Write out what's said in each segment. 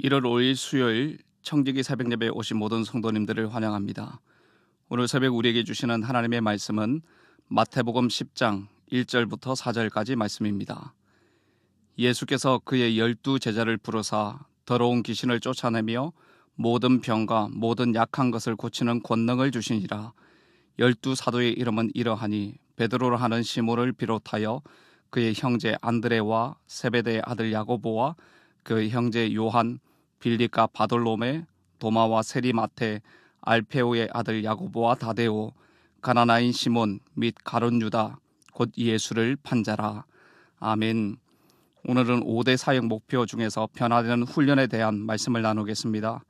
1월 5일 수요일 청지기 새벽 예배에 오신 모든 성도님들을 환영합니다. 오늘 새벽 우리에게 주시는 하나님의 말씀은 마태복음 10장 1절부터 4절까지 말씀입니다. 예수께서 그의 12제자를 부르사 더러운 귀신을 쫓아내며 모든 병과 모든 약한 것을 고치는 권능을 주시니라. 12사도의 이름은 이러하니 베드로라 하는 시몬을 비롯하여 그의 형제 안드레와 세베대의 아들 야고보와 그의 형제 요한, 빌립과 바돌로메, 도마와 세리마테, 알페오의 아들 야고보와 다데오, 가나나인 시몬 및 가룟 유다 곧 예수를 판자라. 아멘. 오늘은 5대 사역 목표 중에서 변화되는 훈련에 대한 말씀을 나누겠습니다.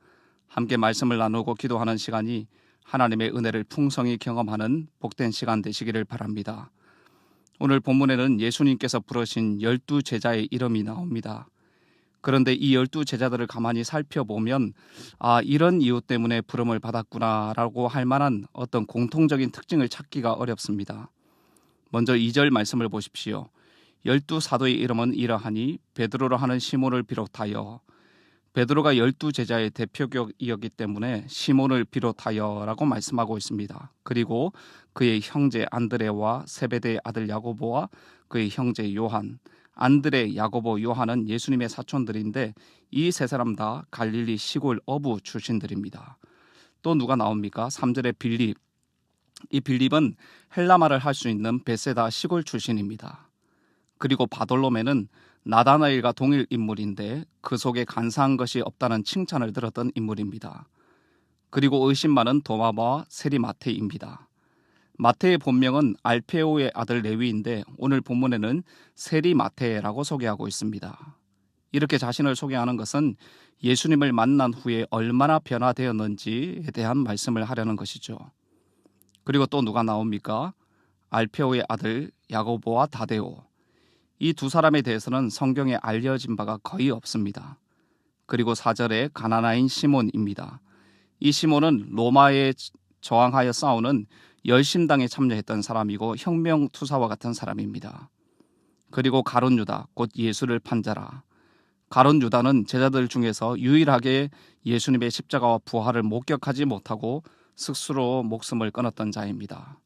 함께 말씀을 나누고 기도하는 시간이 하나님의 은혜를 풍성히 경험하는 복된 시간 되시기를 바랍니다. 오늘 본문에는 예수님께서 부르신 12제자의 이름이 나옵니다. 그런데 이 12제자들을 가만히 살펴보면 이런 이유 때문에 부름을 받았구나라고 할 만한 어떤 공통적인 특징을 찾기가 어렵습니다. 먼저 2절 말씀을 보십시오. 12사도의 이름은 이러하니 베드로라 하는 시몬을 비롯하여, 베드로가 12제자의 대표격이었기 때문에 시몬을 비롯하여라고 말씀하고 있습니다. 그리고 그의 형제 안드레와 세베대의 아들 야고보와 그의 형제 요한, 안드레, 야고보, 요한은 예수님의 사촌들인데 이 세 사람 다 갈릴리 시골 어부 출신들입니다. 또 누가 나옵니까? 3절에 빌립. 이 빌립은 헬라말을 할 수 있는 베세다 시골 출신입니다. 그리고 바돌로메는 나다나엘과 동일 인물인데 그 속에 간사한 것이 없다는 칭찬을 들었던 인물입니다. 그리고 의심 많은 도마와 세리마테입니다. 마테의 본명은 알페오의 아들 레위인데 오늘 본문에는 세리마테라고 소개하고 있습니다. 이렇게 자신을 소개하는 것은 예수님을 만난 후에 얼마나 변화되었는지에 대한 말씀을 하려는 것이죠. 그리고 또 누가 나옵니까? 알페오의 아들 야고보와 다데오. 이 두 사람에 대해서는 성경에 알려진 바가 거의 없습니다. 그리고 4절에 가나나인 시몬입니다. 이 시몬은 로마에 저항하여 싸우는 열심당에 참여했던 사람이고 혁명투사와 같은 사람입니다. 그리고 가룟 유다 곧 예수를 판자라. 가룟 유다는 제자들 중에서 유일하게 예수님의 십자가와 부활을 목격하지 못하고 스스로 목숨을 끊었던 자입니다.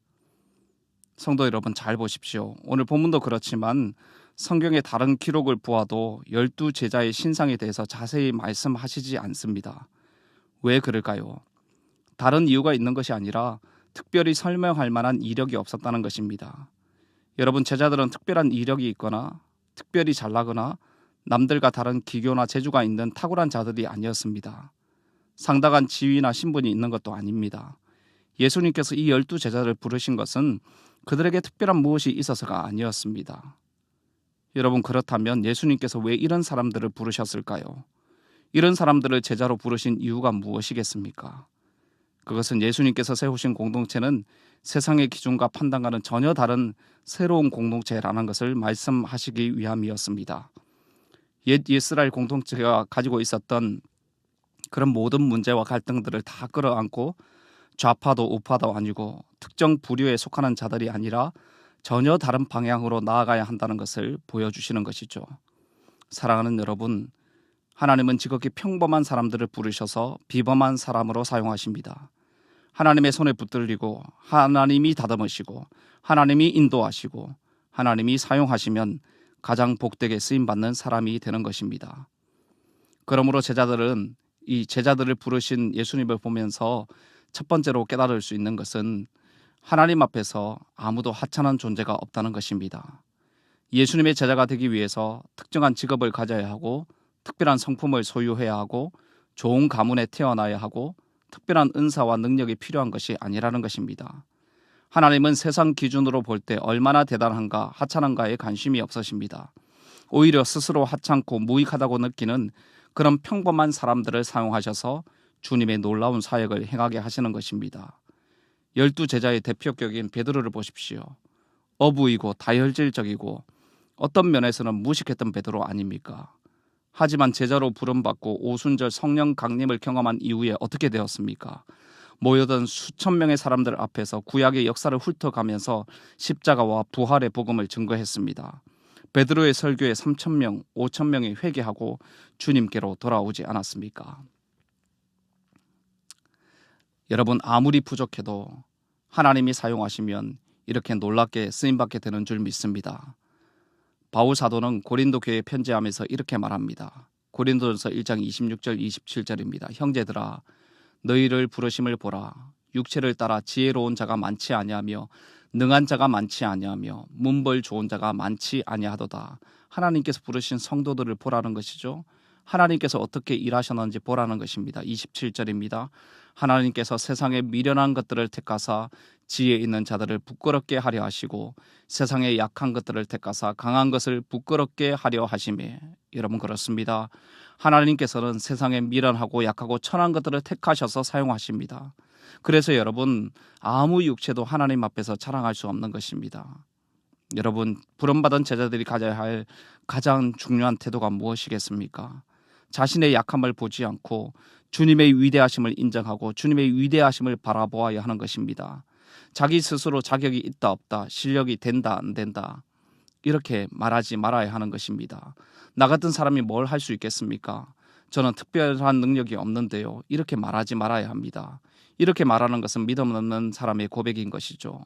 성도 여러분 잘 보십시오. 오늘 본문도 그렇지만 성경의 다른 기록을 보아도 12제자의 신상에 대해서 자세히 말씀하시지 않습니다. 왜 그럴까요? 다른 이유가 있는 것이 아니라 특별히 설명할 만한 이력이 없었다는 것입니다. 여러분, 제자들은 특별한 이력이 있거나 특별히 잘나거나 남들과 다른 기교나 재주가 있는 탁월한 자들이 아니었습니다. 상당한 지위나 신분이 있는 것도 아닙니다. 예수님께서 이 12제자를 부르신 것은 그들에게 특별한 무엇이 있어서가 아니었습니다. 여러분, 그렇다면 예수님께서 왜 이런 사람들을 부르셨을까요? 이런 사람들을 제자로 부르신 이유가 무엇이겠습니까? 그것은 예수님께서 세우신 공동체는 세상의 기준과 판단과는 전혀 다른 새로운 공동체라는 것을 말씀하시기 위함이었습니다. 옛 이스라엘 공동체가 가지고 있었던 그런 모든 문제와 갈등들을 다 끌어안고 좌파도 우파도 아니고 특정 부류에 속하는 자들이 아니라 전혀 다른 방향으로 나아가야 한다는 것을 보여주시는 것이죠. 사랑하는 여러분, 하나님은 지극히 평범한 사람들을 부르셔서 비범한 사람으로 사용하십니다. 하나님의 손에 붙들리고 하나님이 다듬으시고 하나님이 인도하시고 하나님이 사용하시면 가장 복되게 쓰임받는 사람이 되는 것입니다. 그러므로 제자들은 이 제자들을 부르신 예수님을 보면서 첫 번째로 깨달을 수 있는 것은 하나님 앞에서 아무도 하찮은 존재가 없다는 것입니다. 예수님의 제자가 되기 위해서 특정한 직업을 가져야 하고 특별한 성품을 소유해야 하고 좋은 가문에 태어나야 하고 특별한 은사와 능력이 필요한 것이 아니라는 것입니다. 하나님은 세상 기준으로 볼 때 얼마나 대단한가 하찮은가에 관심이 없으십니다. 오히려 스스로 하찮고 무익하다고 느끼는 그런 평범한 사람들을 사용하셔서 주님의 놀라운 사역을 행하게 하시는 것입니다. 12제자의 대표격인 베드로를 보십시오. 어부이고 다혈질적이고 어떤 면에서는 무식했던 베드로 아닙니까? 하지만 제자로 부름받고 오순절 성령 강림을 경험한 이후에 어떻게 되었습니까? 모여든 수천 명의 사람들 앞에서 구약의 역사를 훑어가면서 십자가와 부활의 복음을 증거했습니다. 베드로의 설교에 3,000명, 5,000명이 회개하고 주님께로 돌아오지 않았습니까? 여러분, 아무리 부족해도 하나님이 사용하시면 이렇게 놀랍게 쓰임받게 되는 줄 믿습니다. 바울 사도는 고린도 교회에 편지하면서 이렇게 말합니다. 고린도전서 1장 26절 27절입니다. 형제들아, 너희를 부르심을 보라. 육체를 따라 지혜로운 자가 많지 아니하며 능한 자가 많지 아니하며 문벌 좋은 자가 많지 아니하도다. 하나님께서 부르신 성도들을 보라는 것이죠. 하나님께서 어떻게 일하셨는지 보라는 것입니다. 27절입니다. 하나님께서 세상에 미련한 것들을 택하사 지혜 있는 자들을 부끄럽게 하려 하시고 세상에 약한 것들을 택하사 강한 것을 부끄럽게 하려 하시매. 여러분, 그렇습니다. 하나님께서는 세상에 미련하고 약하고 천한 것들을 택하셔서 사용하십니다. 그래서 여러분, 아무 육체도 하나님 앞에서 자랑할 수 없는 것입니다. 여러분, 부름받은 제자들이 가져야 할 가장 중요한 태도가 무엇이겠습니까? 자신의 약함을 보지 않고 주님의 위대하심을 인정하고 주님의 위대하심을 바라보아야 하는 것입니다. 자기 스스로 자격이 있다 없다, 실력이 된다 안 된다, 이렇게 말하지 말아야 하는 것입니다. 나 같은 사람이 뭘 할 수 있겠습니까? 저는 특별한 능력이 없는데요, 이렇게 말하지 말아야 합니다. 이렇게 말하는 것은 믿음 없는 사람의 고백인 것이죠.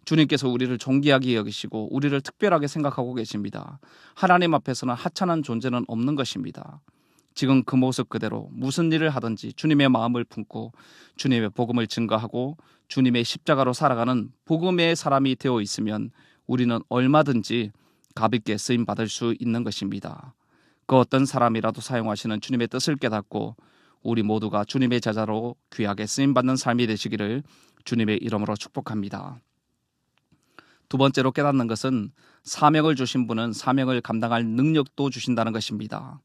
주님께서 우리를 존귀하게 여기시고 우리를 특별하게 생각하고 계십니다. 하나님 앞에서는 하찮은 존재는 없는 것입니다. 지금 그 모습 그대로 무슨 일을 하든지 주님의 마음을 품고 주님의 복음을 증거하고 주님의 십자가로 살아가는 복음의 사람이 되어 있으면 우리는 얼마든지 가볍게 쓰임 받을 수 있는 것입니다. 그 어떤 사람이라도 사용하시는 주님의 뜻을 깨닫고 우리 모두가 주님의 제자로 귀하게 쓰임 받는 삶이 되시기를 주님의 이름으로 축복합니다. 두 번째로 깨닫는 것은 사명을 주신 분은 사명을 감당할 능력도 주신다는 것입니다.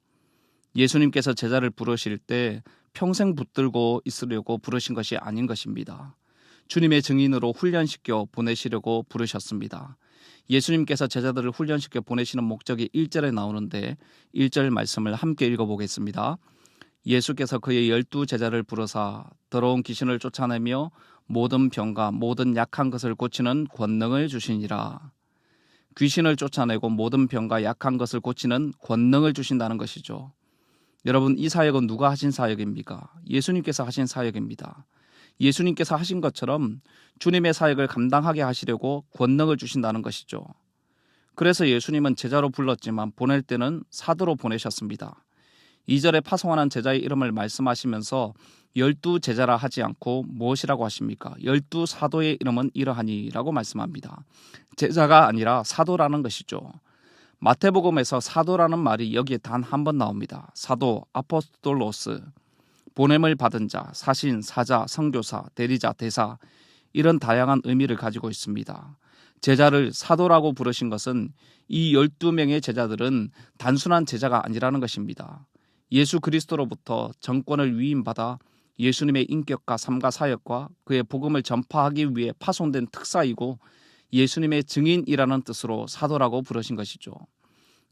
예수님께서 제자를 부르실 때 평생 붙들고 있으려고 부르신 것이 아닌 것입니다. 주님의 증인으로 훈련시켜 보내시려고 부르셨습니다. 예수님께서 제자들을 훈련시켜 보내시는 목적이 1절에 나오는데 1절 말씀을 함께 읽어보겠습니다. 예수께서 그의 12 제자를 부르사 더러운 귀신을 쫓아내며 모든 병과 모든 약한 것을 고치는 권능을 주시니라. 귀신을 쫓아내고 모든 병과 약한 것을 고치는 권능을 주신다는 것이죠. 여러분, 이 사역은 누가 하신 사역입니까? 예수님께서 하신 사역입니다. 예수님께서 하신 것처럼 주님의 사역을 감당하게 하시려고 권능을 주신다는 것이죠. 그래서 예수님은 제자로 불렀지만 보낼 때는 사도로 보내셨습니다. 2절에 파송하는 제자의 이름을 말씀하시면서 12 제자라 하지 않고 무엇이라고 하십니까? 12 사도의 이름은 이러하니라고 말씀합니다. 제자가 아니라 사도라는 것이죠. 마태복음에서 사도라는 말이 여기에 단 한 번 나옵니다. 사도, 아포스톨로스, 보냄을 받은 자, 사신, 사자, 선교사, 대리자, 대사, 이런 다양한 의미를 가지고 있습니다. 제자를 사도라고 부르신 것은 이 12명의 제자들은 단순한 제자가 아니라는 것입니다. 예수 그리스도로부터 정권을 위임받아 예수님의 인격과 삶과 사역과 그의 복음을 전파하기 위해 파송된 특사이고 예수님의 증인이라는 뜻으로 사도라고 부르신 것이죠.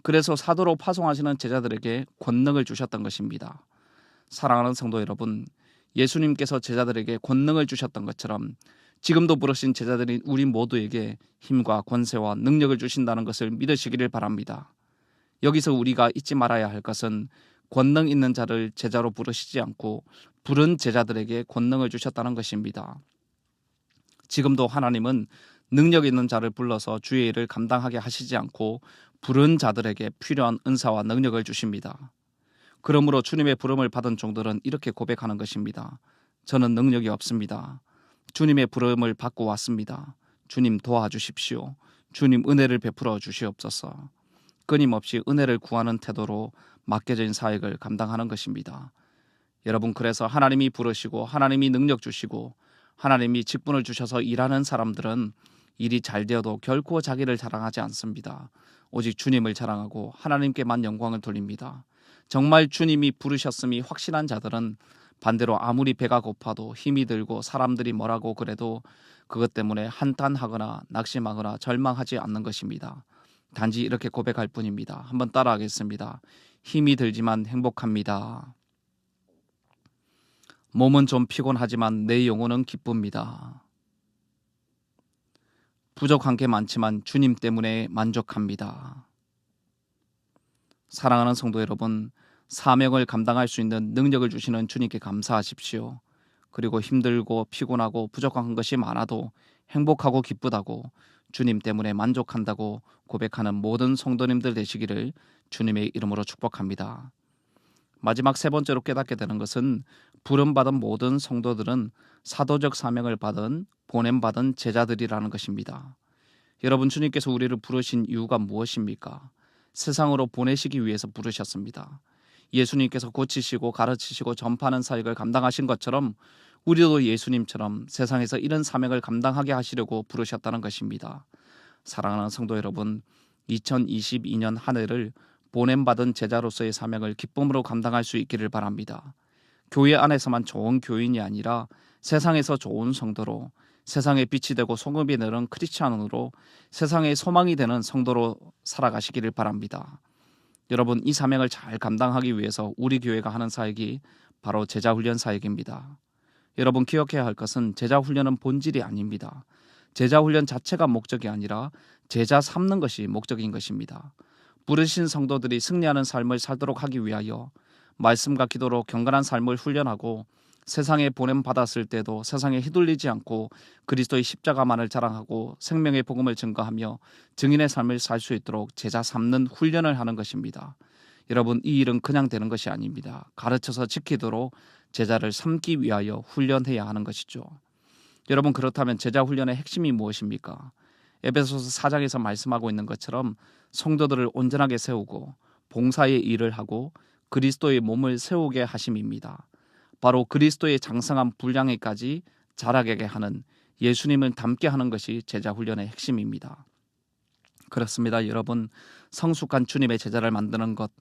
그래서 사도로 파송하시는 제자들에게 권능을 주셨던 것입니다. 사랑하는 성도 여러분, 예수님께서 제자들에게 권능을 주셨던 것처럼 지금도 부르신 제자들인 우리 모두에게 힘과 권세와 능력을 주신다는 것을 믿으시기를 바랍니다. 여기서 우리가 잊지 말아야 할 것은 권능 있는 자를 제자로 부르시지 않고 부른 제자들에게 권능을 주셨다는 것입니다. 지금도 하나님은 능력 있는 자를 불러서 주의 일을 감당하게 하시지 않고 부른 자들에게 필요한 은사와 능력을 주십니다. 그러므로 주님의 부름을 받은 종들은 이렇게 고백하는 것입니다. 저는 능력이 없습니다. 주님의 부름을 받고 왔습니다. 주님 도와주십시오. 주님 은혜를 베풀어 주시옵소서. 끊임없이 은혜를 구하는 태도로 맡겨진 사역을 감당하는 것입니다. 여러분, 그래서 하나님이 부르시고 하나님이 능력 주시고 하나님이 직분을 주셔서 일하는 사람들은 일이 잘 되어도 결코 자기를 자랑하지 않습니다. 오직 주님을 자랑하고 하나님께만 영광을 돌립니다. 정말 주님이 부르셨음이 확실한 자들은 반대로 아무리 배가 고파도 힘이 들고 사람들이 뭐라고 그래도 그것 때문에 한탄하거나 낙심하거나 절망하지 않는 것입니다. 단지 이렇게 고백할 뿐입니다. 한번 따라하겠습니다. 힘이 들지만 행복합니다. 몸은 좀 피곤하지만 내 영혼은 기쁩니다. 부족한 게 많지만 주님 때문에 만족합니다. 사랑하는 성도 여러분, 사명을 감당할 수 있는 능력을 주시는 주님께 감사하십시오. 그리고 힘들고 피곤하고 부족한 것이 많아도 행복하고 기쁘다고 주님 때문에 만족한다고 고백하는 모든 성도님들 되시기를 주님의 이름으로 축복합니다. 마지막 세 번째로 깨닫게 되는 것은 부름받은 모든 성도들은 사도적 사명을 받은 보냄받은 제자들이라는 것입니다. 여러분, 주님께서 우리를 부르신 이유가 무엇입니까? 세상으로 보내시기 위해서 부르셨습니다. 예수님께서 고치시고 가르치시고 전파하는 사역을 감당하신 것처럼 우리도 예수님처럼 세상에서 이런 사명을 감당하게 하시려고 부르셨다는 것입니다. 사랑하는 성도 여러분, 2022년 한 해를 보냄받은 제자로서의 사명을 기쁨으로 감당할 수 있기를 바랍니다. 교회 안에서만 좋은 교인이 아니라 세상에서 좋은 성도로, 세상에 빛이 되고 소금이 되는 크리스찬으로, 세상의 소망이 되는 성도로 살아가시기를 바랍니다. 여러분, 이 사명을 잘 감당하기 위해서 우리 교회가 하는 사역이 바로 제자훈련 사역입니다. 여러분, 기억해야 할 것은 제자훈련은 본질이 아닙니다. 제자훈련 자체가 목적이 아니라 제자 삼는 것이 목적인 것입니다. 부르신 성도들이 승리하는 삶을 살도록 하기 위하여 말씀과 기도로 경건한 삶을 훈련하고 세상에 보냄받았을 때도 세상에 휘둘리지 않고 그리스도의 십자가만을 자랑하고 생명의 복음을 증거하며 증인의 삶을 살 수 있도록 제자 삼는 훈련을 하는 것입니다. 여러분, 이 일은 그냥 되는 것이 아닙니다. 가르쳐서 지키도록 제자를 삼기 위하여 훈련해야 하는 것이죠. 여러분, 그렇다면 제자 훈련의 핵심이 무엇입니까? 에베소서 4장에서 말씀하고 있는 것처럼 성도들을 온전하게 세우고 봉사의 일을 하고 그리스도의 몸을 세우게 하심입니다. 바로 그리스도의 장성한 분량에까지 자라게 하는, 예수님을 닮게 하는 것이 제자 훈련의 핵심입니다. 그렇습니다. 여러분, 성숙한 주님의 제자를 만드는 것,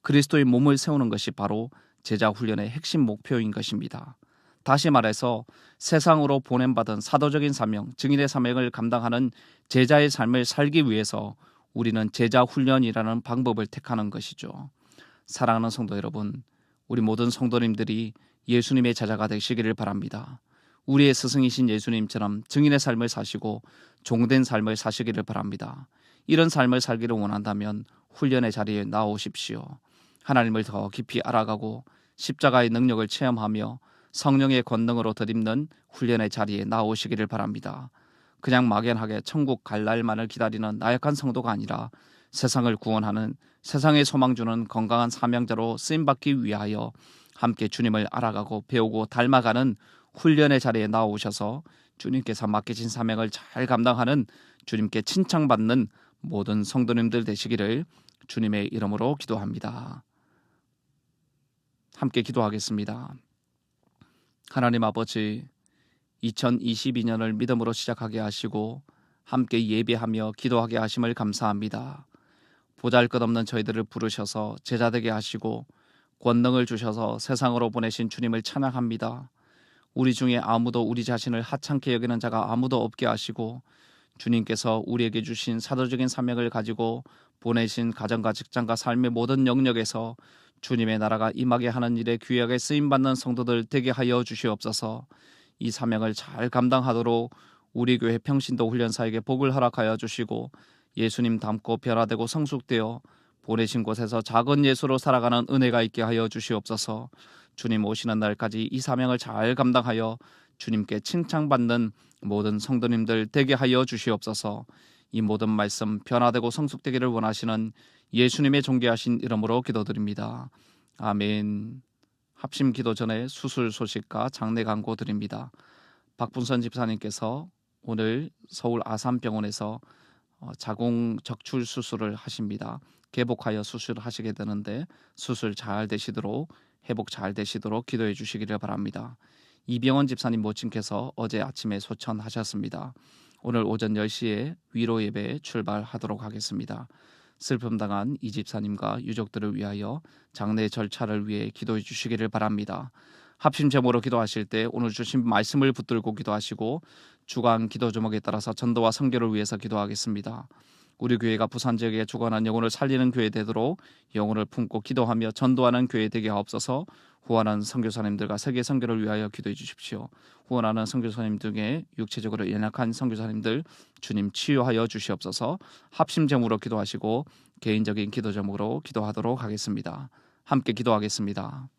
그리스도의 몸을 세우는 것이 바로 제자 훈련의 핵심 목표인 것입니다. 다시 말해서 세상으로 보냄받은 사도적인 사명, 증인의 사명을 감당하는 제자의 삶을 살기 위해서 우리는 제자 훈련이라는 방법을 택하는 것이죠. 사랑하는 성도 여러분, 우리 모든 성도님들이 예수님의 제자가 되시기를 바랍니다. 우리의 스승이신 예수님처럼 증인의 삶을 사시고 종된 삶을 사시기를 바랍니다. 이런 삶을 살기를 원한다면 훈련의 자리에 나오십시오. 하나님을 더 깊이 알아가고 십자가의 능력을 체험하며 성령의 권능으로 덧입는 훈련의 자리에 나오시기를 바랍니다. 그냥 막연하게 천국 갈 날만을 기다리는 나약한 성도가 아니라 세상을 구원하는, 세상에 소망 주는 건강한 사명자로 쓰임받기 위하여 함께 주님을 알아가고 배우고 닮아가는 훈련의 자리에 나오셔서 주님께서 맡기신 사명을 잘 감당하는, 주님께 칭찬받는 모든 성도님들 되시기를 주님의 이름으로 기도합니다. 함께 기도하겠습니다. 하나님 아버지, 2022년을 믿음으로 시작하게 하시고 함께 예배하며 기도하게 하심을 감사합니다. 보잘것없는 저희들을 부르셔서 제자되게 하시고 권능을 주셔서 세상으로 보내신 주님을 찬양합니다. 우리 중에 아무도 우리 자신을 하찮게 여기는 자가 아무도 없게 하시고 주님께서 우리에게 주신 사도적인 사명을 가지고 보내신 가정과 직장과 삶의 모든 영역에서 주님의 나라가 임하게 하는 일에 귀하게 쓰임받는 성도들 되게 하여 주시옵소서. 이 사명을 잘 감당하도록 우리 교회 평신도 훈련사에게 복을 허락하여 주시고 예수님 닮고 변화되고 성숙되어 보내신 곳에서 작은 예수로 살아가는 은혜가 있게 하여 주시옵소서. 주님 오시는 날까지 이 사명을 잘 감당하여 주님께 칭찬받는 모든 성도님들 되게 하여 주시옵소서. 이 모든 말씀 변화되고 성숙되기를 원하시는 예수님의 존귀하신 이름으로 기도드립니다. 아멘. 합심 기도 전에 수술 소식과 장례 광고 드립니다. 박분선 집사님께서 오늘 서울 아산병원에서 자궁 적출 수술을 하십니다. 개복하여 수술하시게 되는데 수술 잘 되시도록, 회복 잘 되시도록 기도해 주시기를 바랍니다. 이병헌 집사님 모친께서 어제 아침에 소천하셨습니다. 오늘 오전 10시에 위로 예배에 출발하도록 하겠습니다. 슬픔 당한 이 집사님과 유족들을 위하여 장례 절차를 위해 기도해 주시기를 바랍니다. 합심 제목으로 기도하실 때 오늘 주신 말씀을 붙들고 기도하시고 주간 기도 제목에 따라서 전도와 선교를 위해서 기도하겠습니다. 우리 교회가 부산 지역에 죽어난 영혼을 살리는 교회 되도록 영혼을 품고 기도하며 전도하는 교회 되게 하옵소서. 후원하는 선교사님들과 세계 선교를 위하여 기도해 주십시오. 후원하는 선교사님 중에 육체적으로 연약한 선교사님들 주님 치유하여 주시옵소서. 합심제물로 기도하시고 개인적인 기도 제목으로 기도하도록 하겠습니다. 함께 기도하겠습니다.